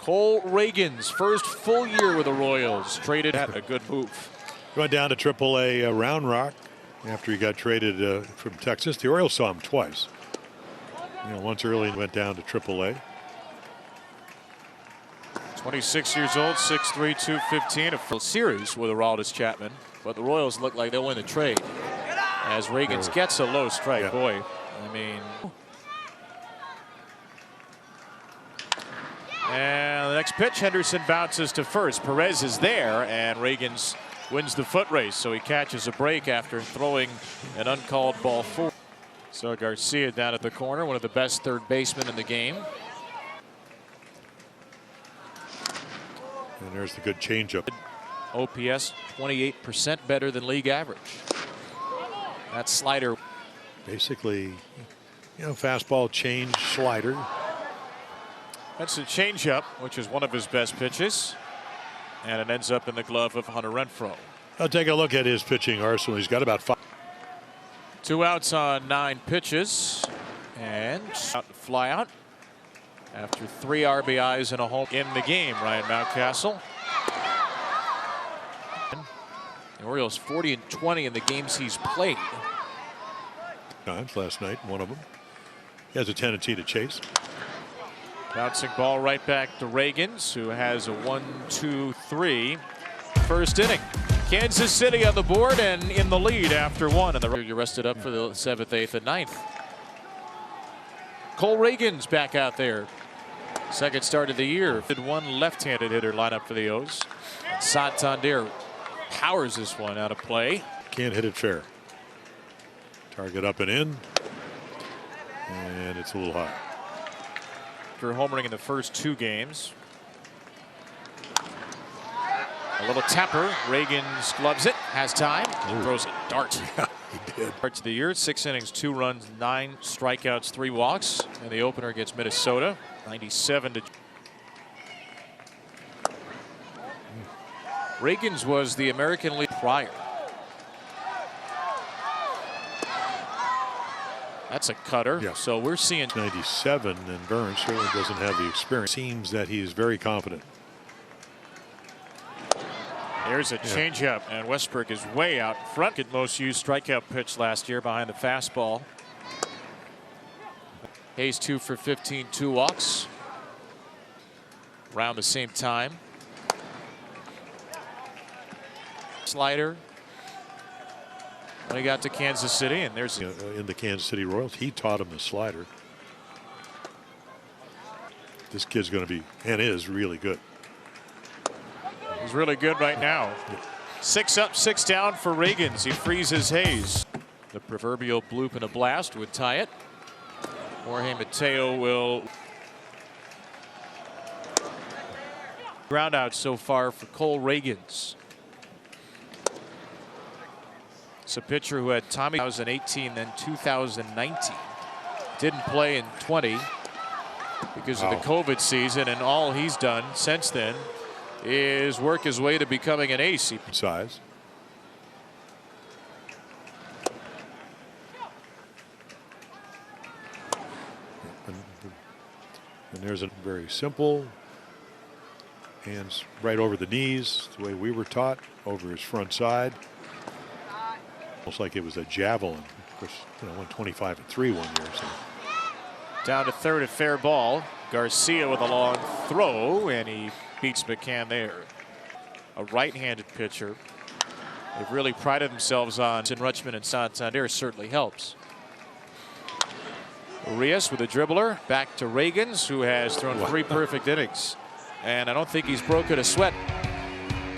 Cole Reagan's first full year with the Royals. Traded at a good move. Went down to AAA Round Rock after he got traded from Texas. The Orioles saw him twice. Once early and went down to AAA. 26 years old, 6'3", 215. A full series with Aroldis Chapman. But the Royals look like they'll win the trade. As Ragans gets a low strike. Yeah. Boy, I mean. And the next pitch, Henderson bounces to first. Perez is there, and Ragans wins the foot race. So he catches a break after throwing an uncalled ball forward. So Garcia down at the corner, one of the best third basemen in the game. And there's the good changeup. OPS 28% better than league average. That slider. Basically, fastball, change, slider. That's a changeup, which is one of his best pitches. And it ends up in the glove of Hunter Renfroe. I'll take a look at his pitching arsenal. He's got about 5. 2 outs on 9 pitches. And out to fly out. After 3 RBIs and a home in the game, Ryan Mountcastle. The Orioles 40-20 in the games he's played. Times last night, one of them. He has a tendency to chase. Bouncing ball right back to Ragans, who has a 1-2-3 first inning. Kansas City on the board and in the lead after 1. And you're rested up for the 7th, 8th, and 9th. Cole Ragans back out there. Second start of the year. One left-handed hitter lineup for the O's. Santander powers this one out of play. Can't hit it fair. Target up and in. And it's a little high. After homering in the first 2 games. A little tapper. Ragans gloves it. Has time. Throws a dart. Yeah, he did. Starts the year. 6 innings, 2 runs, 9 strikeouts, 3 walks. And the opener against Minnesota. 97 to. Ragans was the American League prior. That's a cutter. Yeah. So we're seeing 97, and Burns certainly doesn't have the experience. Seems that he is very confident. There's a changeup, and Westbrook is way out in front. Get most used strikeout pitch last year behind the fastball. Hayes 2 for 15, 2 walks. Around the same time. Slider. When he got to Kansas City, and there's in the Kansas City Royals, he taught him the slider. This kid's going to be and is really good. He's really good right now. 6 up, 6 down for Ragans. He freezes Hayes. The proverbial bloop and a blast would tie it. Jorge Mateo will. Ground out so far for Cole Ragans. It's a pitcher who had Tommy 2018 then 2019. Didn't play in 20 because of the COVID season, and all he's done since then is work his way to becoming an ace. Size. And there's a very simple hands right over the knees, the way we were taught, over his front side. Almost like it was a javelin. Of course, went 25-3 one year. So. Down to third at fair ball. Garcia with a long throw, and he beats McCann there. A right-handed pitcher. They've really prided themselves on in Rutschman and Santander. Certainly helps. Urias with a dribbler. Back to Ragans, who has thrown 3 perfect innings. And I don't think he's broken a sweat.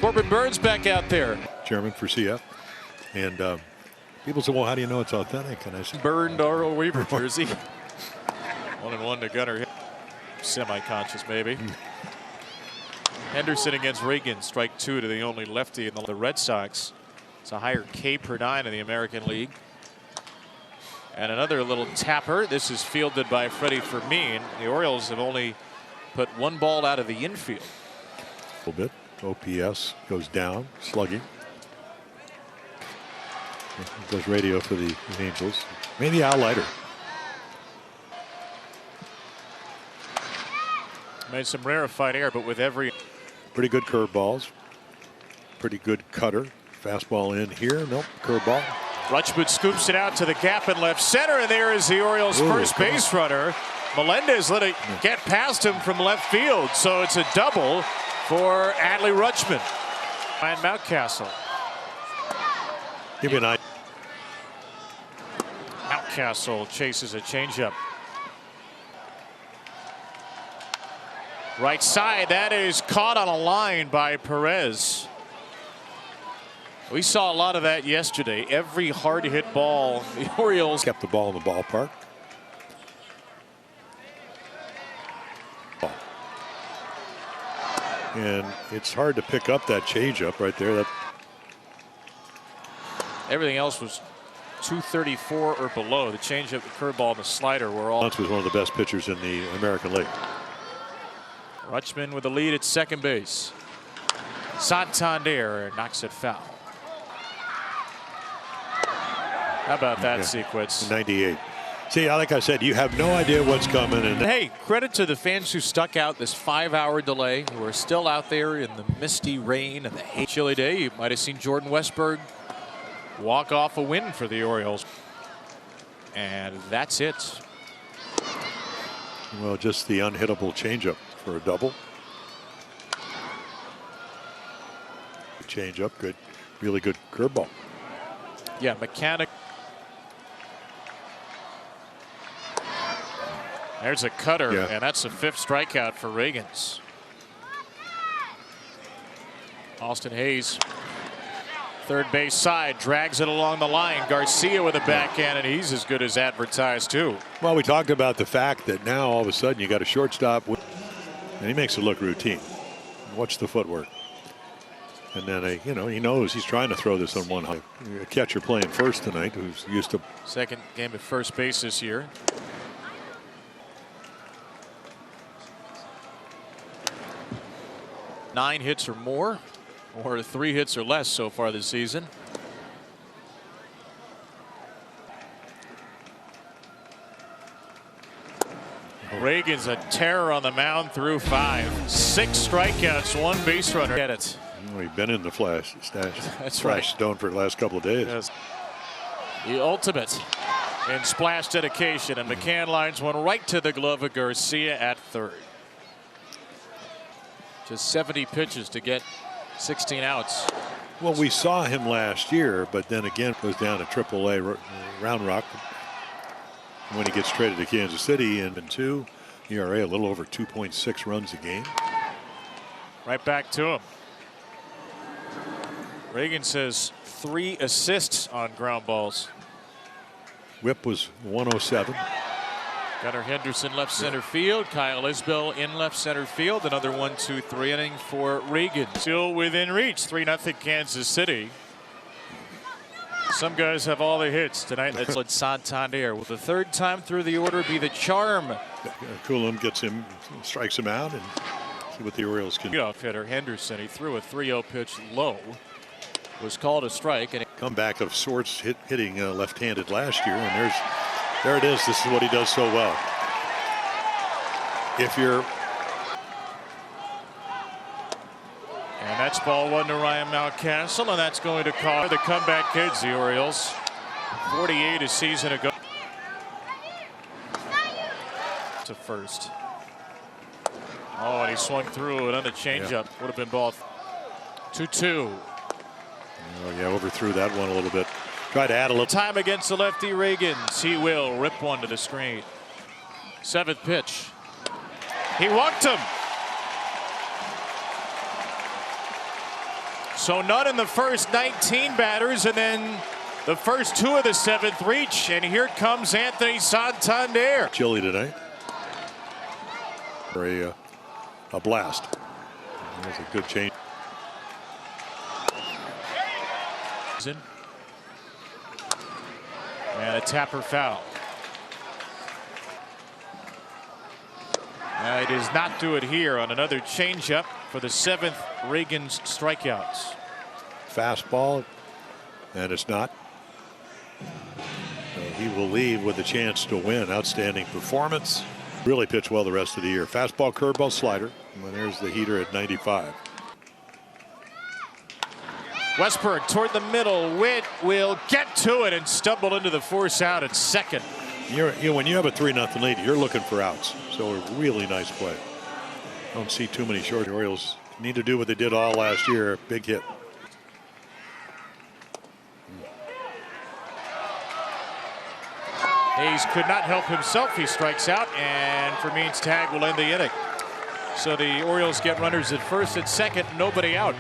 Corbin Burns back out there. Chairman for CF. And people say, well, how do you know it's authentic? And I said, burned Darrell Weaver jersey. 1-1 to Gunner. Semi-conscious, maybe. Henderson against Reagan. Strike 2 to the only lefty in the Red Sox. It's a higher K per 9 in the American League. And another little tapper. This is fielded by Freddie Fermin. The Orioles have only put 1 ball out of the infield. A little bit. OPS goes down, slugging. Goes radio for the Angels. Maybe Al Leiter. Made some rarefied air, but with every. Pretty good curveballs. Pretty good cutter. Fastball in here. Nope. Curveball. Rutschman scoops it out to the gap in left center, and there is the Orioles' first base runner. Melendez let it get past him from left field, so it's a double for Adley Rutschman. And Mountcastle. Give me an eye. Mountcastle chases a changeup. Right side, that is caught on a line by Perez. We saw a lot of that yesterday. Every hard hit ball, the Orioles kept the ball in the ballpark. And it's hard to pick up that changeup right there. Everything else was 234 or below. The changeup, the curveball, and the slider were all. Once was one of the best pitchers in the American League. Rutschman with the lead at second base. Santander knocks it foul. How about that sequence? 98. See, like I said, you have no idea what's coming. And hey, credit to the fans who stuck out this 5-hour delay, who are still out there in the misty rain and the chilly day. You might have seen Jordan Westberg walk off a win for the Orioles. And that's it. Well, just the unhittable changeup for a double. Changeup, good, really good curveball. Yeah, mechanic. There's a cutter, and that's the 5th strikeout for Ragans. Austin Hayes, third base side, drags it along the line. Garcia with a backhand, and he's as good as advertised too. Well, we talked about the fact that now all of a sudden you got a shortstop, and he makes it look routine. Watch the footwork. And then, he knows he's trying to throw this on one high. A catcher playing first tonight who's used to. Second game at first base this year. Nine hits or more, or 3 hits or less so far this season. Reagan's a terror on the mound through 5. 6 strikeouts, 1 base runner. Get it. We've been in the flash stone for the last couple of days. Yes. The ultimate in splash dedication, and McCann lines one right to the glove of Garcia at third. Just 70 pitches to get 16 outs. Well, we saw him last year, but then again goes down to AAA Round Rock when he gets traded to Kansas City, and 2 ERA, a little over 2.6 runs a game. Right back to him. Reagan says 3 assists on ground balls. Whip was 107. Gunnar Henderson left center field. Kyle Isbell in left center field. Another 1-2-3 inning for Reagan. Still within reach. 3-0 Kansas City. Some guys have all the hits tonight. Let's let Santander, will the third time through the order be the charm? Coulomb gets him, strikes him out, and see what the Orioles can do. Off hitter Henderson. He threw a 3-0 pitch low. Was called a strike. And comeback of sorts, hitting left-handed last year, and there it is. This is what he does so well. If you're. And that's ball 1 to Ryan Mountcastle, and that's going to cause the comeback kids, the Orioles. 48 a season ago. To first. Oh, and he swung through another changeup. Would have been ball 2-2. Oh, yeah, overthrew that one a little bit. Try to add a little time against the lefty Ragans. He will rip one to the screen. 7th pitch. He walked him. So none in the first 19 batters, and then the first 2 of the 7th reach. And here comes Anthony Santander. Chilly tonight. For a blast. That was a good change. And a tapper foul. He does not do it here on another changeup for the 7th Reagan's strikeouts. Fastball, and it's not. So he will leave with a chance to win. Outstanding performance. Really pitched well the rest of the year. Fastball, curveball, slider. And there's the heater at 95. Westberg toward the middle. Witt will get to it and stumble into the force out at second. When you have a 3-0 lead, you're looking for outs. So a really nice play. Don't see too many short. The Orioles need to do what they did all last year. Big hit. Hayes could not help himself. He strikes out, and Fermin's tag will end the inning. So the Orioles get runners at first and second, nobody out.